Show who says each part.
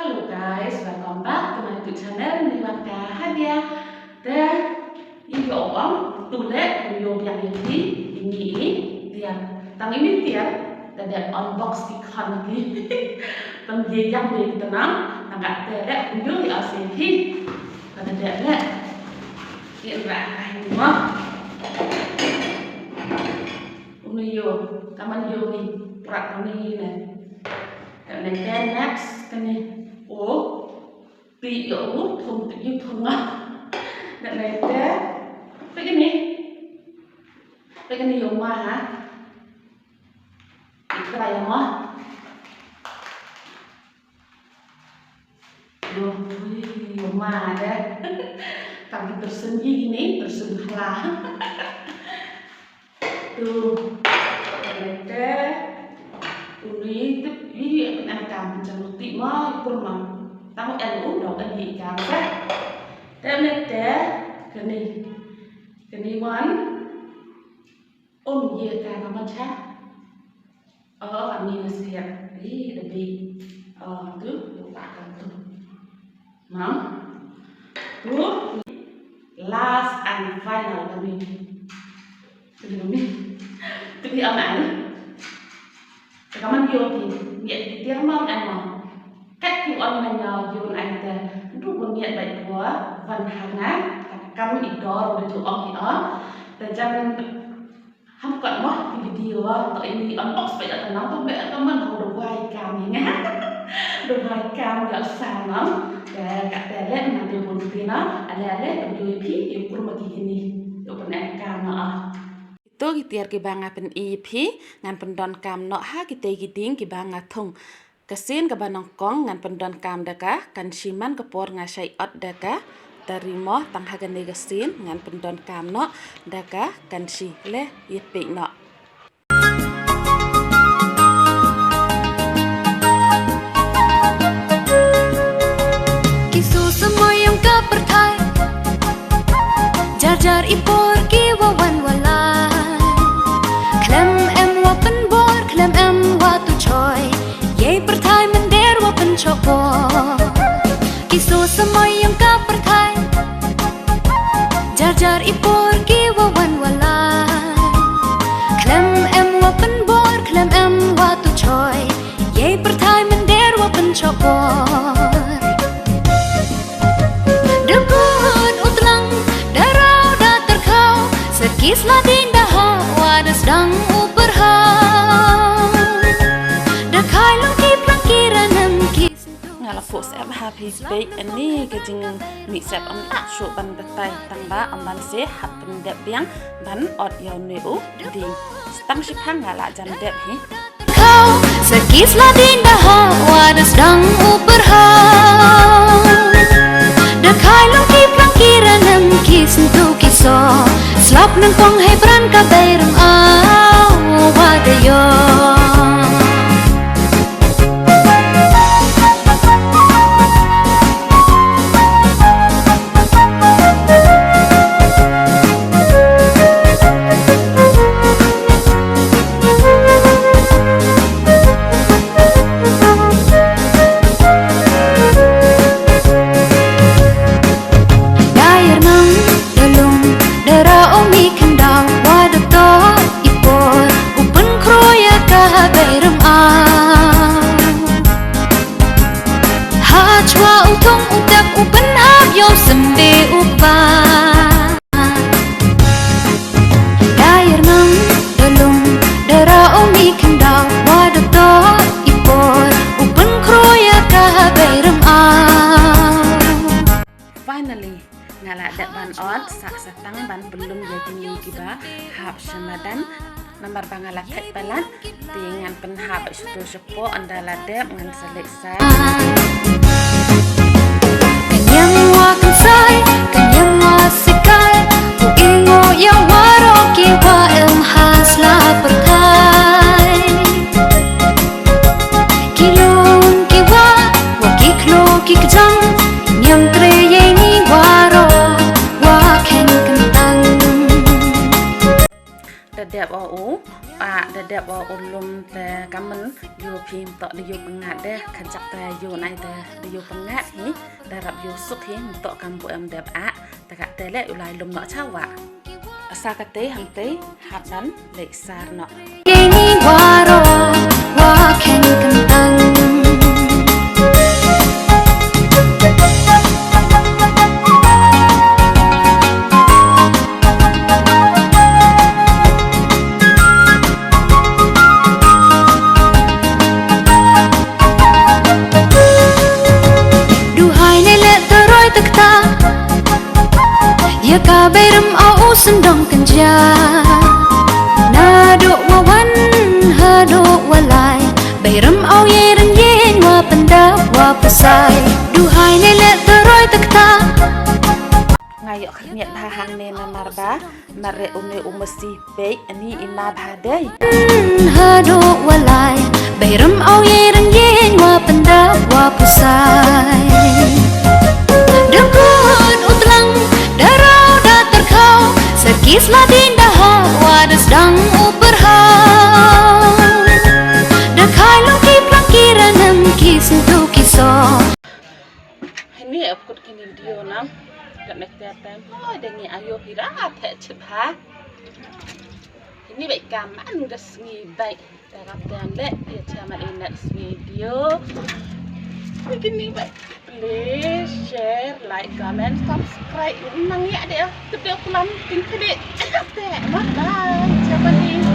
Speaker 1: Hello guys, welcome back to my YouTube channel Niwanka Hadia. Dan ini orang tulis video yang ini dia tang ini dia ada unbox ikan lagi. Tang dia yang dia tenang, agak terek video di ASEAN. Kada terek. Ini rakai semua. Yo, kaman yo ni prak ni ni. Dan next kan ni. Oh, pi yo thùng tự nhiên thùng á. Dan begini yo mah ha. Ikra ya mah. Yo mah deh. Kami tersendiri ni, tersenggah. Tuh. Uli tiếp ý ăn cam chẳng một tí mà con mà tao ăn uống đâu ăn gì cam hết. Thế nên cái này quán ôm gì cam mà chắc anh nhìn là xịt đi để đi cứ được bạc cầm tu mà good last and final là mình từ khi ông ảnh kaman yo thì miệng tiếng mong anh mà cách thì ông là nhờ yo anh ta lúc mà miệng bệnh của văn hàng á cam ít đó rồi tụi ông thì đó để cho không còn mất thì video tụi em đi unbox vậy là nó có mẹ có mình hồ đồ quay cam như ngá đồ quay cam gạo xào lắm để cả để lên mà điều buồn thì nó anh là lên tụi yo thì yêu cũng mà gì này tụi con em cam nữa
Speaker 2: Itu gitiar kibanga pen EP ngan pendon kam no ha kite giding kibanga thung kesin kabanong kong ngan pendon kam daka kan siman kepor ngasai ot daka tarimo tang hagane kesin ngan pendon kam no daka kan si le yepik no
Speaker 3: Kisu semua yang kau pertai jar ipor ki wawan walai Klem em watu choy Ye perthai mender wapan chopo Kiso samoy yang ka perthai Jar ipor ki wawan walai Klem em wapan bor Klem em watu choy Ye perthai mender wapan chopo Dekun utlang Darau da terkau Sekis ladin daha Wadas dang uperhau
Speaker 2: Phụ sẽ happy space anh đi cái chừng mị sẽ âm ác số bằng tay tăng ba âm ban sẽ hạt bằng đẹp biếng bắn ọt yêu nữ đi tăng ship hang ngala jam đẹp hi
Speaker 3: kau sekis ladin dah wadas dang uperhau dekai lungki plangkiran nam kisentu kiso slap nang kong hai bran ka berang au wadayo
Speaker 2: ngala dat ban ot sak satang ban belum jadi ni kiba hab semadan nomor bangala ket balan dengan penhab sutu sepo andala dep ngan seleksa
Speaker 3: kanyang wakan sai kanyang masikal ku ingo yang waro ki wa em hasla perkai kilong ki wa kiklo kikjang nyam treye ni waro
Speaker 2: đẹp au dadap ulum te kamen yo phim tok de yo pengat deh kancak te yo nai te yo pengat hi darap yo suk hi tok kampu em dap takak tele ulai lum no chawa sakate hangte hadan lek sar no
Speaker 3: Ini waro waken kentang Duhai nelek teroi tekta Ya kaberem au sendong kenja Naduk wawan haduk walai Berem au yeren yen wa pendap wa pesai Duhai nelek teroi tekta
Speaker 2: ngayok khmiat bha hang ne na marba mare une umasi pe ani ima bha dei
Speaker 3: Haduk walai Berem au yeren yen wa pendap wa pesai Dengkut utlang darau da terkau Sekis ladin dah wadas dang uperhau Dakai lungki plangkiran nem kisentu kiso
Speaker 2: ini aku kini video nam kat nek tem dengi ayo hira the chha ini baik kaman udah sengi baik darap dan lek dia sama in next video begini baik please share like comment subscribe nang ya deh video kulam ting kede bye bye